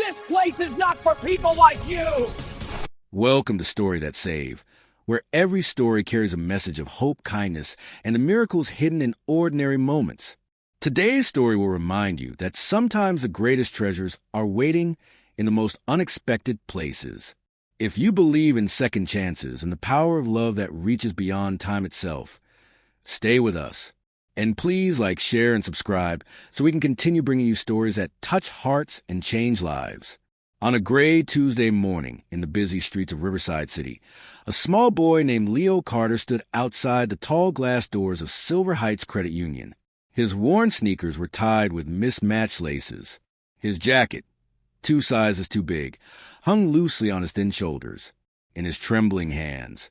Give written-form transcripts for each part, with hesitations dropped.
This place is not for people like you! Welcome to Story That Save, where every story carries a message of hope, kindness, and the miracles hidden in ordinary moments. Today's story will remind you that sometimes the greatest treasures are waiting in the most unexpected places. If you believe in second chances and the power of love that reaches beyond time itself, stay with us. And please like, share, and subscribe so we can continue bringing you stories that touch hearts and change lives. On a gray Tuesday morning in the busy streets of Riverside City, a small boy named Leo Carter stood outside the tall glass doors of Silver Heights Credit Union. His worn sneakers were tied with mismatched laces. His jacket, 2 sizes too big, hung loosely on his thin shoulders. In his trembling hands,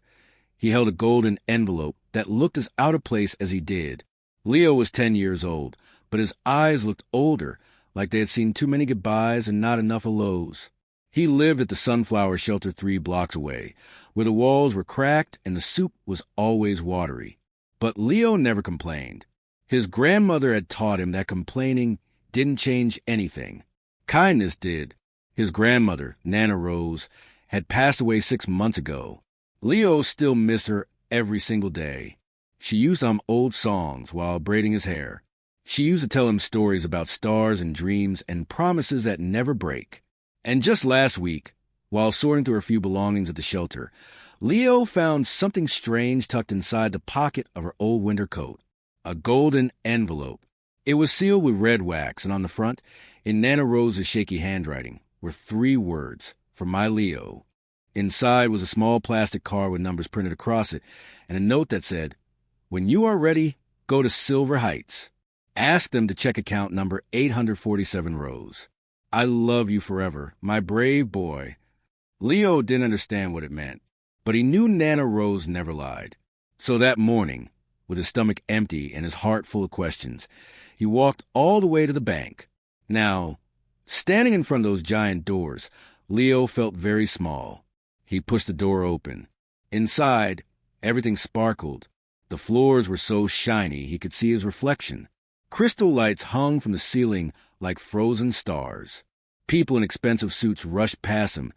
he held a golden envelope that looked as out of place as he did. Leo was 10 years old, but his eyes looked older, like they had seen too many goodbyes and not enough hellos. He lived at the Sunflower Shelter 3 blocks away, where the walls were cracked and the soup was always watery. But Leo never complained. His grandmother had taught him that complaining didn't change anything. Kindness did. His grandmother, Nana Rose, had passed away 6 months ago. Leo still missed her every single day. She used to hum old songs while braiding his hair. She used to tell him stories about stars and dreams and promises that never break. And just last week, while sorting through a few belongings at the shelter, Leo found something strange tucked inside the pocket of her old winter coat. A golden envelope. It was sealed with red wax, and on the front, in Nana Rose's shaky handwriting, were 3 words, "For my Leo." Inside was a small plastic card with numbers printed across it, and a note that said, "When you are ready, go to Silver Heights. Ask them to check account number 847 Rose. I love you forever, my brave boy." Leo didn't understand what it meant, but he knew Nana Rose never lied. So that morning, with his stomach empty and his heart full of questions, he walked all the way to the bank. Now, standing in front of those giant doors, Leo felt very small. He pushed the door open. Inside, everything sparkled. The floors were so shiny he could see his reflection. Crystal lights hung from the ceiling like frozen stars. People in expensive suits rushed past him,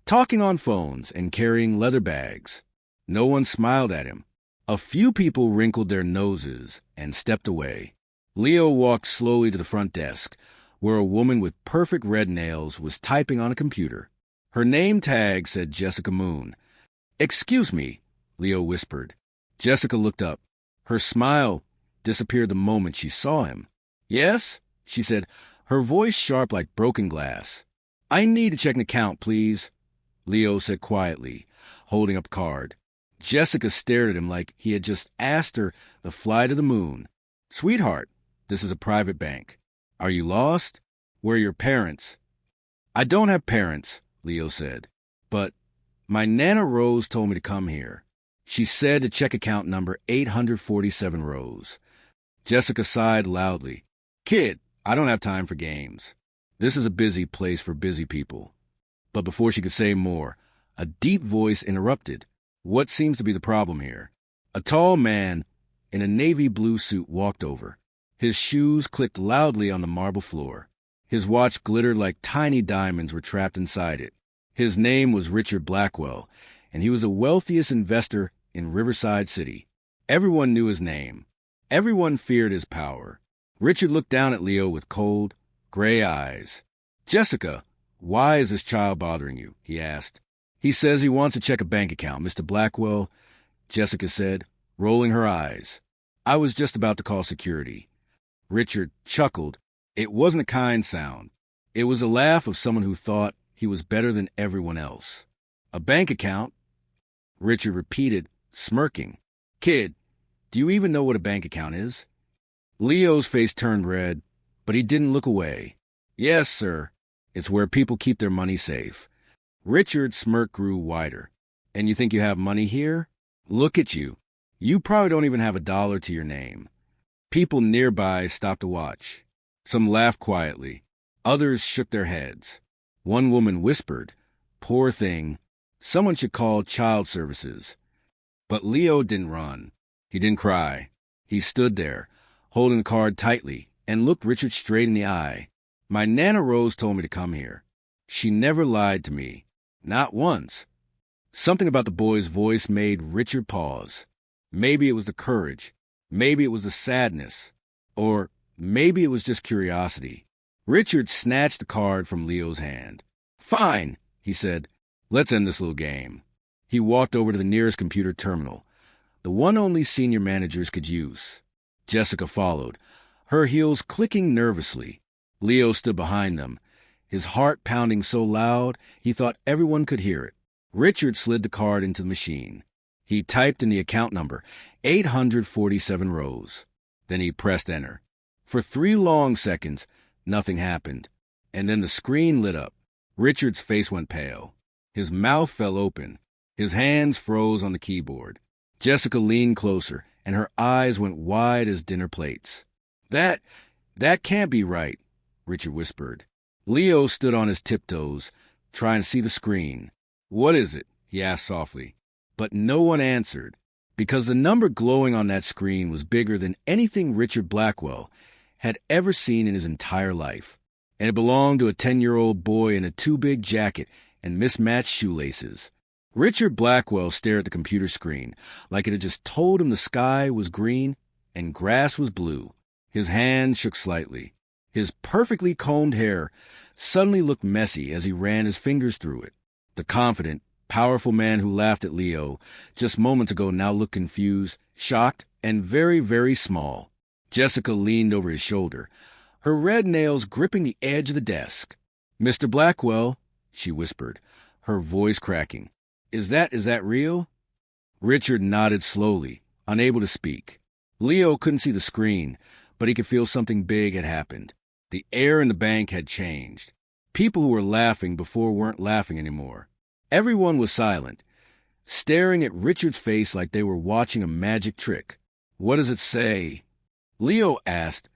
talking on phones and carrying leather bags. No one smiled at him. A few people wrinkled their noses and stepped away. Leo walked slowly to the front desk, where a woman with perfect red nails was typing on a computer. Her name tag said Jessica Moon. "Excuse me," Leo whispered. Jessica looked up. Her smile disappeared the moment she saw him. "Yes?" she said, her voice sharp like broken glass. "I need to check an account, please," Leo said quietly, holding up a card. Jessica stared at him like he had just asked her to fly to the moon. "Sweetheart, this is a private bank. Are you lost? Where are your parents?" "I don't have parents," Leo said, "but my Nana Rose told me to come here. She said to check account number 847 Rose." Jessica sighed loudly. "Kid, I don't have time for games. This is a busy place for busy people." But before she could say more, a deep voice interrupted. "What seems to be the problem here?" A tall man in a navy blue suit walked over. His shoes clicked loudly on the marble floor. His watch glittered like tiny diamonds were trapped inside it. His name was Richard Blackwell, and he was the wealthiest investor in Riverside City. Everyone knew his name. Everyone feared his power. Richard looked down at Leo with cold, gray eyes. "Jessica, why is this child bothering you?" he asked. "He says he wants to check a bank account, Mr. Blackwell," Jessica said, rolling her eyes. "I was just about to call security." Richard chuckled. It wasn't a kind sound. It was a laugh of someone who thought he was better than everyone else. "A bank account?" Richard repeated, smirking. "Kid, do you even know what a bank account is?" Leo's face turned red, but he didn't look away. "Yes, sir. It's where people keep their money safe." Richard's smirk grew wider. "And you think you have money here? Look at you. You probably don't even have $1 to your name." People nearby stopped to watch. Some laughed quietly. Others shook their heads. One woman whispered, "Poor thing. Someone should call child services." But Leo didn't run. He didn't cry. He stood there, holding the card tightly, and looked Richard straight in the eye. "My Nana Rose told me to come here. She never lied to me. Not once. Something about the boy's voice made Richard pause. Maybe it was the courage. Maybe it was the sadness. Or maybe it was just curiosity. Richard snatched the card from Leo's hand. "Fine," he said. "Let's end this little game." He walked over to the nearest computer terminal, the one only senior managers could use. Jessica followed, her heels clicking nervously. Leo stood behind them, his heart pounding so loud he thought everyone could hear it. Richard slid the card into the machine. He typed in the account number, 847 rows. Then he pressed enter. For 3 long seconds, nothing happened. And then the screen lit up. Richard's face went pale. His mouth fell open. His hands froze on the keyboard. Jessica leaned closer, and her eyes went wide as dinner plates. That can't be right," Richard whispered. Leo stood on his tiptoes, trying to see the screen. "What is it?" he asked softly. But no one answered, because the number glowing on that screen was bigger than anything Richard Blackwell had ever seen in his entire life. And it belonged to a 10-year-old boy in a too-big jacket and mismatched shoelaces. Richard Blackwell stared at the computer screen like it had just told him the sky was green and grass was blue. His hand shook slightly. His perfectly combed hair suddenly looked messy as he ran his fingers through it. The confident, powerful man who laughed at Leo just moments ago now looked confused, shocked, and very, very small. Jessica leaned over his shoulder, her red nails gripping the edge of the desk. "Mr. Blackwell," she whispered, her voice cracking. Is that real?" Richard nodded slowly, unable to speak. Leo couldn't see the screen, but he could feel something big had happened. The air in the bank had changed. People who were laughing before weren't laughing anymore. Everyone was silent, staring at Richard's face like they were watching a magic trick. "What does it say?" Leo asked,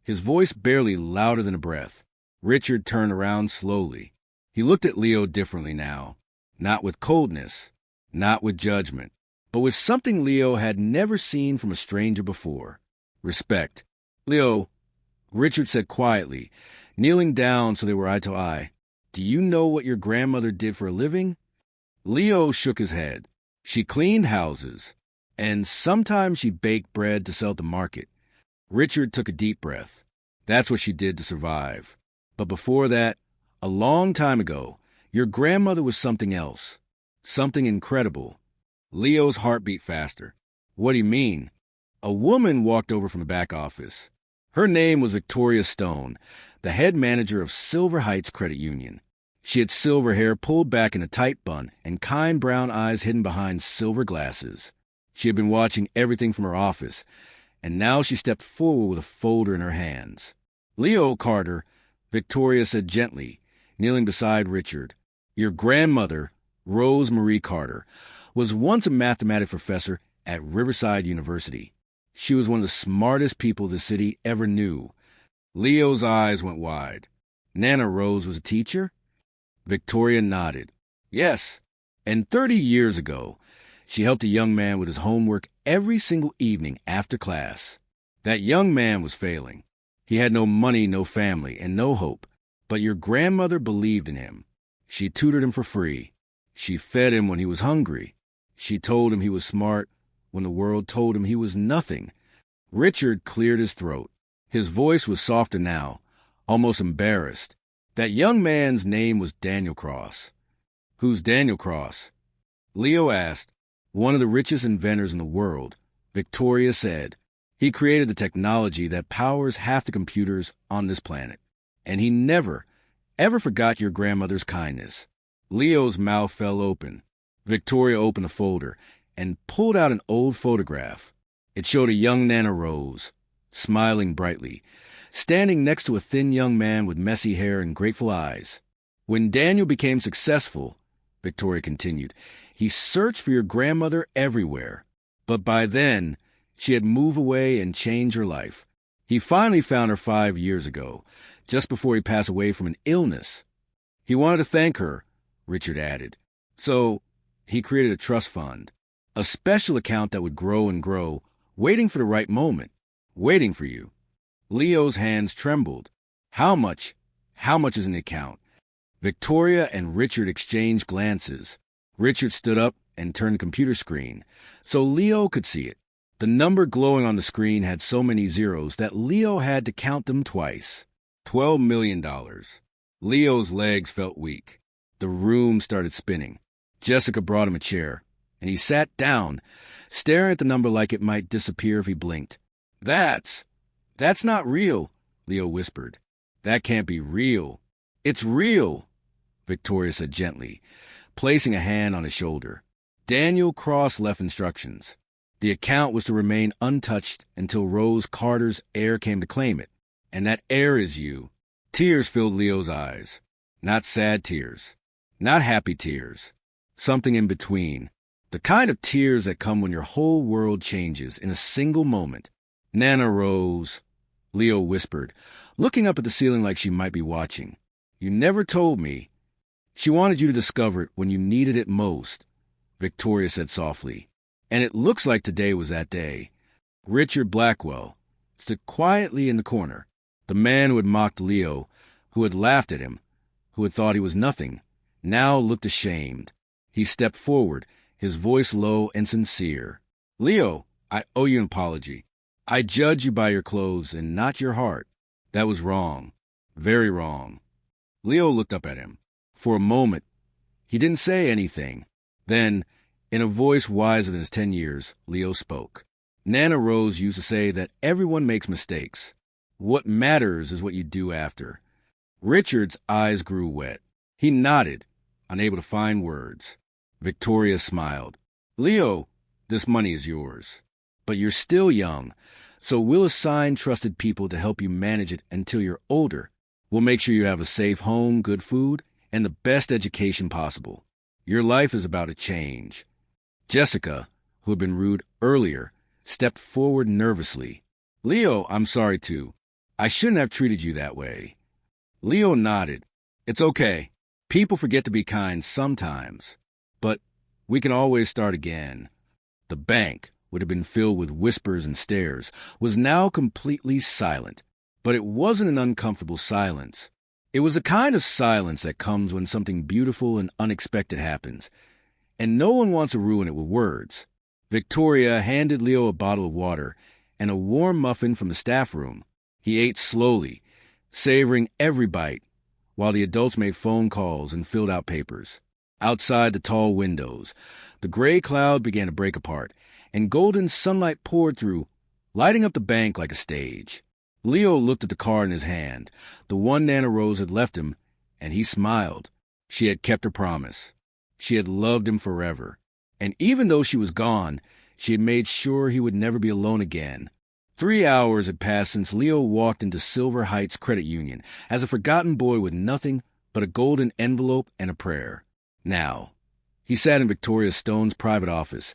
his voice barely louder than a breath. Richard turned around slowly. He looked at Leo differently now. Not with coldness, not with judgment, but with something Leo had never seen from a stranger before. Respect. "Leo," Richard said quietly, kneeling down so they were eye to eye, "do you know what your grandmother did for a living?" Leo shook his head. "She cleaned houses, and sometimes she baked bread to sell at the market." Richard took a deep breath. "That's what she did to survive. But before that, a long time ago, your grandmother was something else. Something incredible." Leo's heart beat faster. "What do you mean?" A woman walked over from the back office. Her name was Victoria Stone, the head manager of Silver Heights Credit Union. She had silver hair pulled back in a tight bun and kind brown eyes hidden behind silver glasses. She had been watching everything from her office, and now she stepped forward with a folder in her hands. "Leo Carter," Victoria said gently, kneeling beside Richard. "Your grandmother, Rose Marie Carter, was once a mathematics professor at Riverside University. She was one of the smartest people the city ever knew." Leo's eyes went wide. "Nana Rose was a teacher?" Victoria nodded. "Yes, and 30 years ago, she helped a young man with his homework every single evening after class. That young man was failing. He had no money, no family, and no hope. But your grandmother believed in him. She tutored him for free. She fed him when he was hungry. She told him he was smart when the world told him he was nothing." Richard cleared his throat. His voice was softer now, almost embarrassed. "That young man's name was Daniel Cross." "Who's Daniel Cross?" Leo asked. "One of the richest inventors in the world," Victoria said. "He created the technology that powers half the computers on this planet. And he never, ever forgot your grandmother's kindness." Leo's mouth fell open. Victoria opened the folder and pulled out an old photograph. It showed a young Nana Rose, smiling brightly, standing next to a thin young man with messy hair and grateful eyes. "When Daniel became successful," Victoria continued, "he searched for your grandmother everywhere. But by then, she had moved away and changed her life. He finally found her 5 years ago, just before he passed away from an illness. He wanted to thank her," Richard added. "So he created a trust fund, a special account that would grow and grow, waiting for the right moment, waiting for you." Leo's hands trembled. How much is in the account?" Victoria and Richard exchanged glances. Richard stood up and turned the computer screen so Leo could see it. The number glowing on the screen had so many zeros that Leo had to count them twice. $12 million. Leo's legs felt weak. The room started spinning. Jessica brought him a chair, and he sat down, staring at the number like it might disappear if he blinked. That's not real, Leo whispered. That can't be real. It's real, Victoria said gently, placing a hand on his shoulder. Daniel Cross left instructions. The account was to remain untouched until Rose Carter's heir came to claim it. And that heir is you. Tears filled Leo's eyes. Not sad tears. Not happy tears. Something in between. The kind of tears that come when your whole world changes in a single moment. Nana Rose, Leo whispered, looking up at the ceiling like she might be watching. You never told me. She wanted you to discover it when you needed it most, Victoria said softly. And it looks like today was that day. Richard Blackwell stood quietly in the corner. The man who had mocked Leo, who had laughed at him, who had thought he was nothing, now looked ashamed. He stepped forward, his voice low and sincere. Leo, I owe you an apology. I judge you by your clothes and not your heart. That was wrong. Very wrong. Leo looked up at him. For a moment, he didn't say anything. Then, in a voice wiser than his 10 years, Leo spoke. Nana Rose used to say that everyone makes mistakes. What matters is what you do after. Richard's eyes grew wet. He nodded, unable to find words. Victoria smiled. Leo, this money is yours. But you're still young, so we'll assign trusted people to help you manage it until you're older. We'll make sure you have a safe home, good food, and the best education possible. Your life is about to change. Jessica, who had been rude earlier, stepped forward nervously. Leo, I'm sorry too. I shouldn't have treated you that way. Leo nodded. It's okay. People forget to be kind sometimes. But we can always start again. The bank, would have been filled with whispers and stares, was now completely silent. But it wasn't an uncomfortable silence. It was a kind of silence that comes when something beautiful and unexpected happens, and no one wants to ruin it with words. Victoria handed Leo a bottle of water and a warm muffin from the staff room. He ate slowly, savoring every bite, while the adults made phone calls and filled out papers. Outside the tall windows, the gray cloud began to break apart, and golden sunlight poured through, lighting up the bank like a stage. Leo looked at the card in his hand, the one Nana Rose had left him, and he smiled. She had kept her promise. She had loved him forever. And even though she was gone, she had made sure he would never be alone again. 3 hours had passed since Leo walked into Silver Heights Credit Union as a forgotten boy with nothing but a golden envelope and a prayer. Now, he sat in Victoria Stone's private office,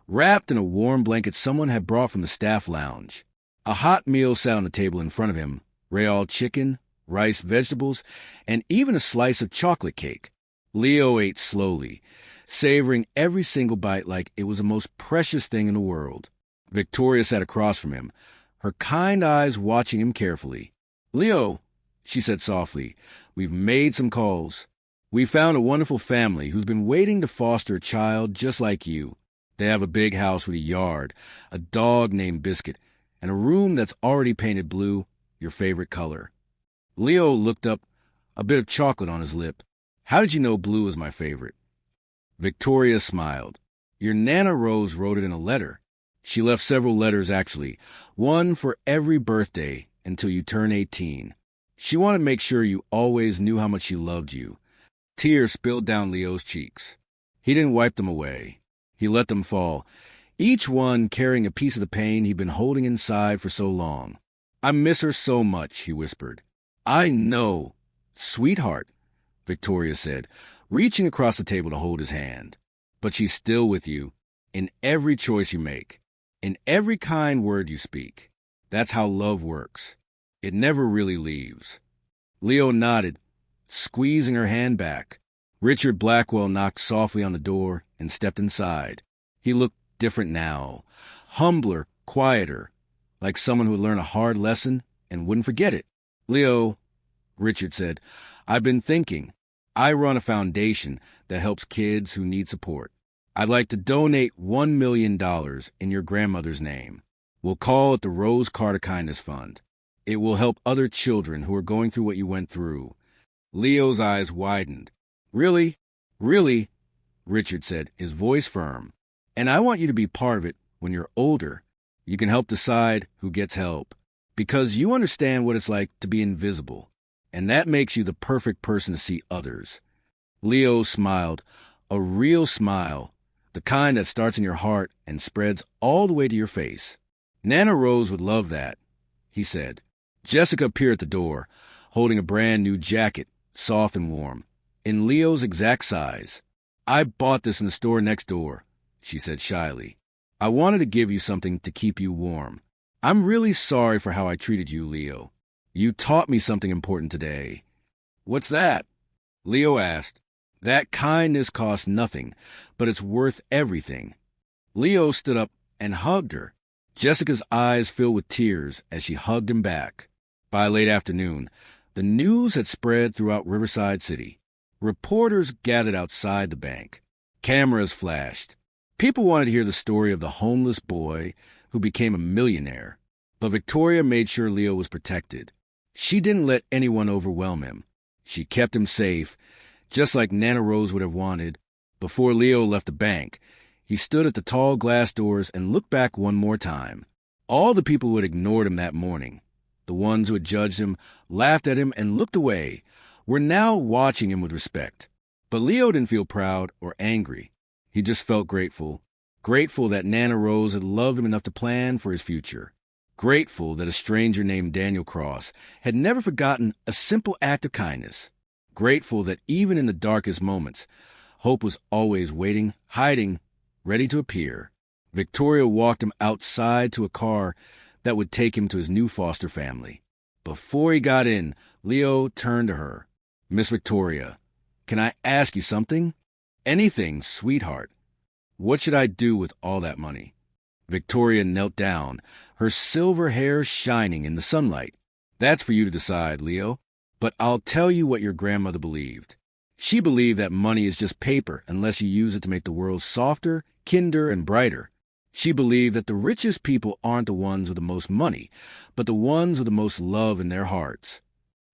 wrapped in a warm blanket someone had brought from the staff lounge. A hot meal sat on the table in front of him, Real chicken, rice, vegetables, and even a slice of chocolate cake. Leo ate slowly, savoring every single bite like it was the most precious thing in the world. Victoria sat across from him, her kind eyes watching him carefully. Leo, she said softly, we've made some calls. We found a wonderful family who's been waiting to foster a child just like you. They have a big house with a yard, a dog named Biscuit, and a room that's already painted blue, your favorite color. Leo looked up, a bit of chocolate on his lip. How did you know blue is my favorite? Victoria smiled. Your Nana Rose wrote it in a letter. She left several letters, actually, one for every birthday until you turn 18. She wanted to make sure you always knew how much she loved you. Tears spilled down Leo's cheeks. He didn't wipe them away. He let them fall, each one carrying a piece of the pain he'd been holding inside for so long. I miss her so much, he whispered. I know. Sweetheart, Victoria said, reaching across the table to hold his hand. But she's still with you, in every choice you make, in every kind word you speak. That's how love works. It never really leaves. Leo nodded, squeezing her hand back. Richard Blackwell knocked softly on the door and stepped inside. He looked different now, humbler, quieter, like someone who had learned a hard lesson and wouldn't forget it. Leo, Richard said, I've been thinking. I run a foundation that helps kids who need support. I'd like to donate $1 million in your grandmother's name. We'll call it the Rose Carter Kindness Fund. It will help other children who are going through what you went through. Leo's eyes widened. Really? Really? Richard said, his voice firm. And I want you to be part of it when you're older. You can help decide who gets help. Because you understand what it's like to be invisible. And that makes you the perfect person to see others. Leo smiled, a real smile, the kind that starts in your heart and spreads all the way to your face. Nana Rose would love that, he said. Jessica appeared at the door, holding a brand new jacket, soft and warm, in Leo's exact size. I bought this in the store next door, she said shyly. I wanted to give you something to keep you warm. I'm really sorry for how I treated you, Leo. You taught me something important today. What's that? Leo asked. That kindness costs nothing, but it's worth everything. Leo stood up and hugged her. Jessica's eyes filled with tears as she hugged him back. By late afternoon, the news had spread throughout Riverside City. Reporters gathered outside the bank. Cameras flashed. People wanted to hear the story of the homeless boy who became a millionaire. But Victoria made sure Leo was protected. She didn't let anyone overwhelm him. She kept him safe, just like Nana Rose would have wanted. Before Leo left the bank, he stood at the tall glass doors and looked back one more time. All the people who had ignored him that morning, the ones who had judged him, laughed at him, and looked away, were now watching him with respect. But Leo didn't feel proud or angry. He just felt grateful. Grateful that Nana Rose had loved him enough to plan for his future. Grateful that a stranger named Daniel Cross had never forgotten a simple act of kindness. Grateful that even in the darkest moments, hope was always waiting, hiding, ready to appear. Victoria walked him outside to a car that would take him to his new foster family. Before he got in, Leo turned to her. Miss Victoria, can I ask you something? Anything, sweetheart. What should I do with all that money? Victoria knelt down, her silver hair shining in the sunlight. That's for you to decide, Leo. But I'll tell you what your grandmother believed. She believed that money is just paper unless you use it to make the world softer, kinder, and brighter. She believed that the richest people aren't the ones with the most money, but the ones with the most love in their hearts.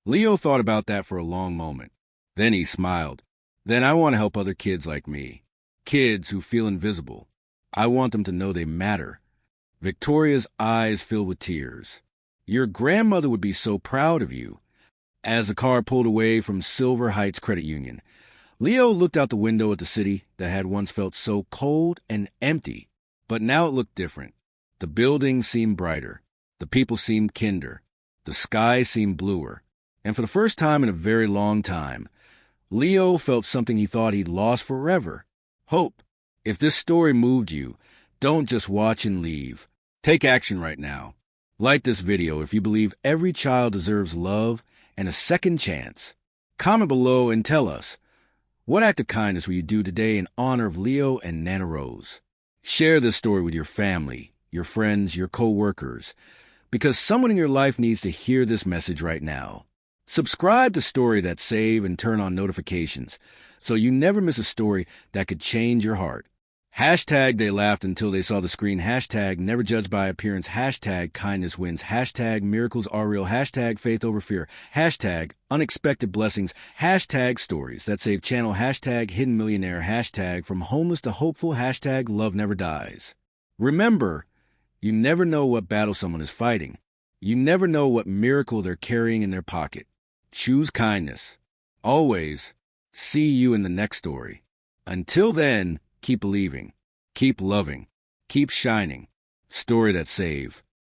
Leo thought about that for a long moment. Then he smiled. Then I want to help other kids like me. Kids who feel invisible. I want them to know they matter. Victoria's eyes filled with tears. Your grandmother would be so proud of you. As the car pulled away from Silver Heights Credit Union, Leo looked out the window at the city that had once felt so cold and empty. But now it looked different. The buildings seemed brighter. The people seemed kinder. The sky seemed bluer. And for the first time in a very long time, Leo felt something he thought he'd lost forever. Hope. If this story moved you, don't just watch and leave. Take action right now. Like this video if you believe every child deserves love and a second chance. Comment below and tell us, what act of kindness will you do today in honor of Leo and Nana Rose? Share this story with your family, your friends, your co-workers, because someone in your life needs to hear this message right now. Subscribe to Story That Save and turn on notifications so you never miss a story that could change your heart. Hashtag they laughed until they saw the screen. Hashtag never judge by appearance. Hashtag kindness wins. Hashtag miracles are real. Hashtag faith over fear. Hashtag unexpected blessings. Hashtag stories that save channel. Hashtag hidden millionaire. Hashtag from homeless to hopeful. Hashtag love never dies. Remember, you never know what battle someone is fighting. You never know what miracle they're carrying in their pocket. Choose kindness. Always. See you in the next story. Until then, keep believing, keep loving, keep shining. Story That Save.